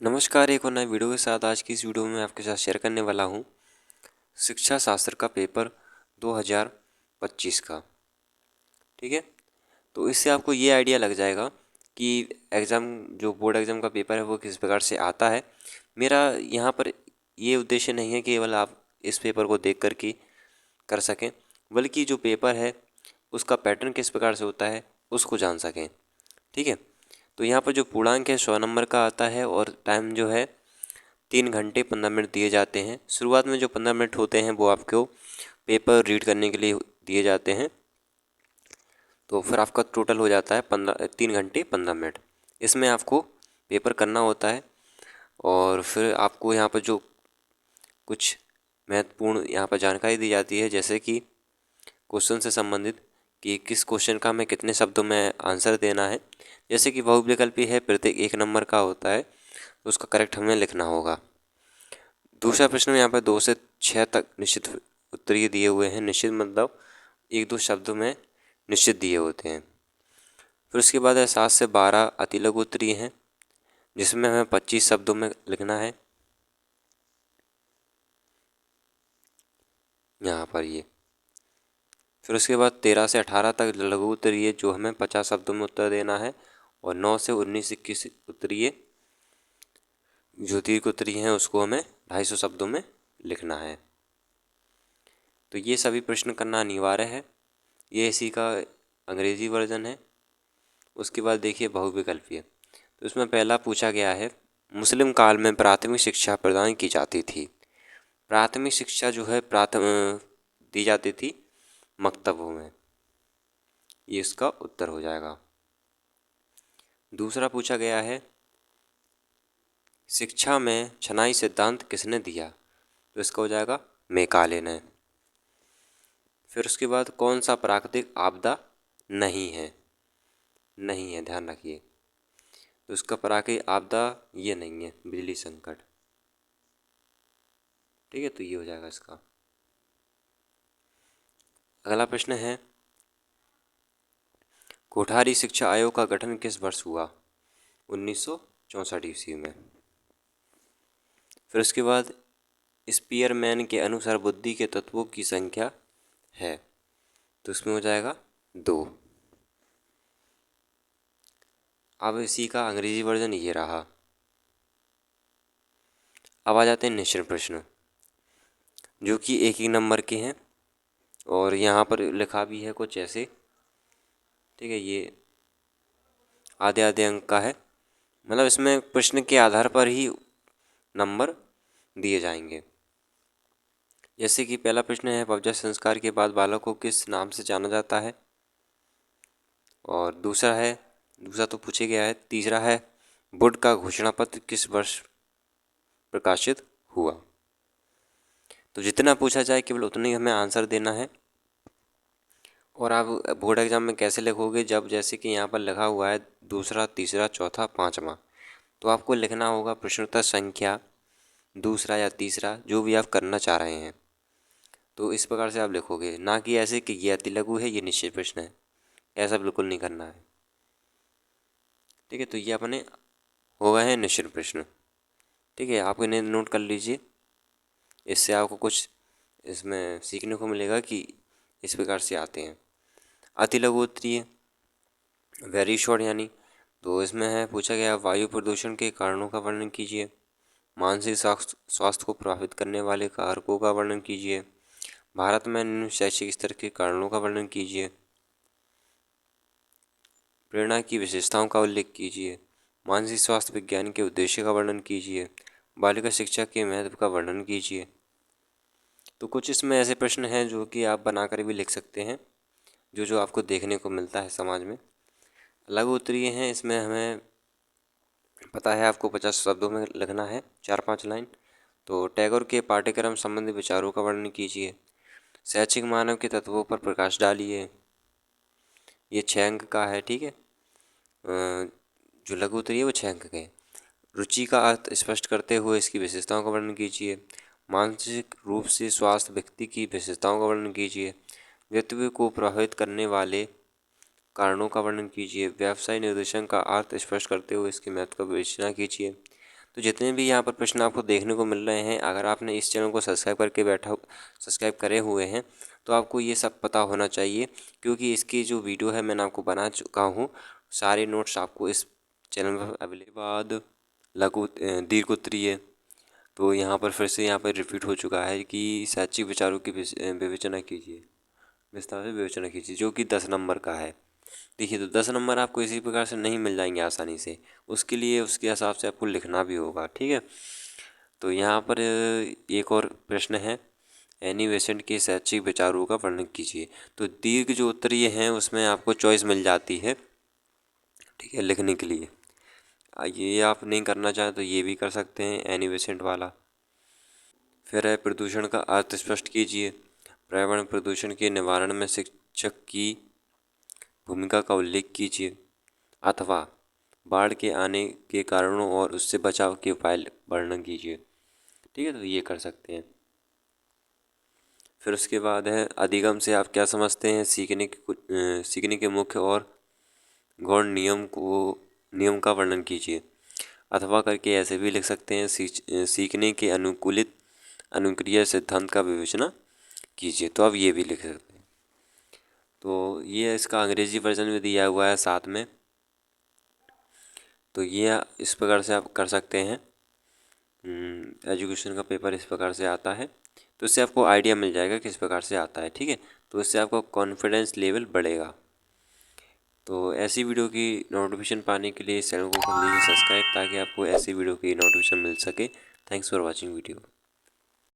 नमस्कार, एक और नए वीडियो के साथ आज की इस वीडियो में आपके साथ शेयर करने वाला हूँ शिक्षा शास्त्र का पेपर 2025 का। ठीक है, तो इससे आपको ये आइडिया लग जाएगा कि एग्ज़ाम जो बोर्ड एग्ज़ाम का पेपर है वो किस प्रकार से आता है। मेरा यहाँ पर ये उद्देश्य नहीं है कि केवल आप इस पेपर को देख कर के कर सकें, बल्कि जो पेपर है उसका पैटर्न किस प्रकार से होता है उसको जान सकें। ठीक है, तो यहाँ पर जो पूर्णांक है 100 नंबर का आता है और टाइम जो है 3 घंटे 15 मिनट दिए जाते हैं। शुरुआत में जो 15 मिनट होते हैं वो आपको पेपर रीड करने के लिए दिए जाते हैं, तो फिर आपका टोटल हो जाता है 3 घंटे 15 मिनट। इसमें आपको पेपर करना होता है और फिर आपको यहाँ पर जो कुछ महत्वपूर्ण यहाँ पर जानकारी दी जाती है, जैसे कि क्वेश्चन से संबंधित कि किस क्वेश्चन का हमें कितने शब्दों में आंसर देना है। जैसे कि बहुविकल्पी है, प्रत्येक 1 नंबर का होता है, तो उसका करेक्ट हमें लिखना होगा। दूसरा प्रश्न में यहाँ पर 2 से 6 तक निश्चित उत्तरीय दिए हुए हैं। निश्चित मतलब 1-2 शब्दों में निश्चित दिए होते हैं। फिर उसके बाद है 7 से 12 अति लघु उत्तरीय हैं, जिसमें हमें 25 शब्दों में लिखना है। यहाँ पर ये फिर उसके बाद 13 से 18 तक लघु उत्तरीय, जो हमें 50 शब्दों में उत्तर देना है। और 9 से 19-21 उत्तरीय जो दीर्घ उत्तरीय हैं उसको हमें 250 शब्दों में लिखना है। तो ये सभी प्रश्न करना अनिवार्य है। ये इसी का अंग्रेजी वर्जन है। उसके बाद देखिए बहुविकल्पीय, तो इसमें पहला पूछा गया है, मुस्लिम काल में प्राथमिक शिक्षा प्रदान की जाती थी। प्राथमिक शिक्षा जो है दी जाती थी मकतबों में, ये इसका उत्तर हो जाएगा। दूसरा पूछा गया है, शिक्षा में छनाई सिद्धांत किसने दिया, तो इसका हो जाएगा मेकाले ने। फिर उसके बाद कौन सा प्राकृतिक आपदा नहीं है, नहीं है, ध्यान रखिए। तो इसका प्राकृतिक आपदा ये नहीं है, बिजली संकट। ठीक है, तो ये हो जाएगा इसका। अगला प्रश्न है, कोठारी शिक्षा आयोग का गठन किस वर्ष हुआ, 1964 ईस्वी में। फिर उसके बाद स्पीयरमैन के अनुसार बुद्धि के तत्वों की संख्या है, तो इसमें हो जाएगा 2। अब इसी का अंग्रेजी वर्जन ये रहा। अब आ जाते हैं निश्चित प्रश्न, जो कि 1-1 नंबर के हैं और यहाँ पर लिखा भी है कुछ ऐसे। ठीक है, ये आधे आधे अंक का है, मतलब इसमें प्रश्न के आधार पर ही नंबर दिए जाएंगे। जैसे कि पहला प्रश्न है, पवजा संस्कार के बाद बालक को किस नाम से जाना जाता है। और दूसरा तो पूछे गया है। तीसरा है, वुड का घोषणा पत्र किस वर्ष प्रकाशित हुआ। तो जितना पूछा जाए केवल उतना ही हमें आंसर देना है। और आप बोर्ड एग्जाम में कैसे लिखोगे, जब जैसे कि यहाँ पर लिखा हुआ है दूसरा, तीसरा, चौथा, पाँचवा, तो आपको लिखना होगा प्रश्नोत्तर संख्या दूसरा या तीसरा, जो भी आप करना चाह रहे हैं। तो इस प्रकार से आप लिखोगे, ना कि ऐसे कि ये अति लघु है, ये निश्चित प्रश्न है। ऐसा बिल्कुल नहीं करना है। ठीक है, तो ये अपने हो गए हैं निश्चित प्रश्न। ठीक है, आप इन्हें नोट कर लीजिए, इससे आपको कुछ इसमें सीखने को मिलेगा कि इस प्रकार से आते हैं। अति लघु उत्तरीय वेरी शॉर्ट यानी, तो इसमें है पूछा गया, वायु प्रदूषण के कारणों का वर्णन कीजिए। मानसिक स्वास्थ्य को प्रभावित करने वाले कारकों का वर्णन कीजिए। भारत में निम्न शैक्षिक स्तर के कारणों का वर्णन कीजिए। प्रेरणा की विशेषताओं का उल्लेख कीजिए। मानसिक स्वास्थ्य विज्ञान के उद्देश्य का वर्णन कीजिए। बालिका शिक्षा के महत्व का वर्णन कीजिए। तो कुछ इसमें ऐसे प्रश्न हैं जो कि आप बनाकर भी लिख सकते हैं, जो आपको देखने को मिलता है समाज में। लघु उत्तरीय हैं, इसमें हमें पता है आपको 50 शब्दों में लिखना है, 4-5 लाइन। तो टैगोर के पाठ्यक्रम संबंधी विचारों का वर्णन कीजिए। शैक्षिक मानव के तत्वों पर प्रकाश डालिए। ये 6 अंक का है। ठीक है, जो लघु उत्तरीय है वो 6 अंक के हैं। रुचि का अर्थ स्पष्ट करते हुए इसकी विशेषताओं का वर्णन कीजिए। मानसिक रूप से स्वास्थ्य व्यक्ति की विशेषताओं का वर्णन कीजिए। व्यक्तित्व को प्रभावित करने वाले कारणों का वर्णन कीजिए। व्यवसाय निर्देशन का अर्थ स्पष्ट करते हुए इसके महत्व का विवेचना कीजिए। तो जितने भी यहाँ पर प्रश्न आपको देखने को मिल रहे हैं, अगर आपने इस चैनल को सब्सक्राइब करे हुए हैं तो आपको ये सब पता होना चाहिए, क्योंकि इसकी जो वीडियो है मैंने आपको बना चुका हूँ। सारे नोट्स आपको इस चैनल पर अवेलेबल। बाद लघु दीर्घ उत्तरीय, तो यहाँ पर फिर से यहाँ पर रिपीट हो चुका है कि शैक्षिक विचारों की विवेचना कीजिए, विस्तार से विवेचना कीजिए, जो कि 10 नंबर का है। देखिए, तो 10 नंबर आपको इसी प्रकार से नहीं मिल जाएंगे आसानी से, उसके लिए उसके हिसाब से आपको लिखना भी होगा, ठीक है। तो यहाँ पर एक और प्रश्न है, एनी बेसेंट के शैक्षिक विचारों का वर्णन कीजिए। तो दीर्घ जो उत्तरीय हैं उसमें आपको चॉइस मिल जाती है, ठीक है, लिखने के लिए। ये आप नहीं करना चाहें तो ये भी कर सकते हैं, एनी बेसेंट वाला। फिर है, प्रदूषण का अर्थ स्पष्ट कीजिए। पर्यावरण प्रदूषण के निवारण में शिक्षक की भूमिका का उल्लेख कीजिए, अथवा बाढ़ के आने के कारणों और उससे बचाव के उपाय वर्णन कीजिए, ठीक है। तो ये कर सकते हैं। फिर उसके बाद है, अधिगम से आप क्या समझते हैं, सीखने के मुख्य और गौण नियम का वर्णन कीजिए, अथवा करके ऐसे भी लिख सकते हैं, सीखने के अनुकूलित अनुक्रिया सिद्धांत का विवेचना कीजिए। तो अब ये भी लिख सकते हैं। तो ये इसका अंग्रेजी वर्जन में दिया हुआ है साथ में, तो ये इस प्रकार से आप कर सकते हैं। एजुकेशन का पेपर इस प्रकार से आता है, तो इससे आपको आइडिया मिल जाएगा किस प्रकार से आता है, ठीक है। तो इससे आपका कॉन्फिडेंस लेवल बढ़ेगा। तो ऐसी वीडियो की नोटिफिकेशन पाने के लिए इस चैनल को कर लीजिए सब्सक्राइब, ताकि आपको ऐसी वीडियो की नोटिफिकेशन मिल सके। Thanks for watching video.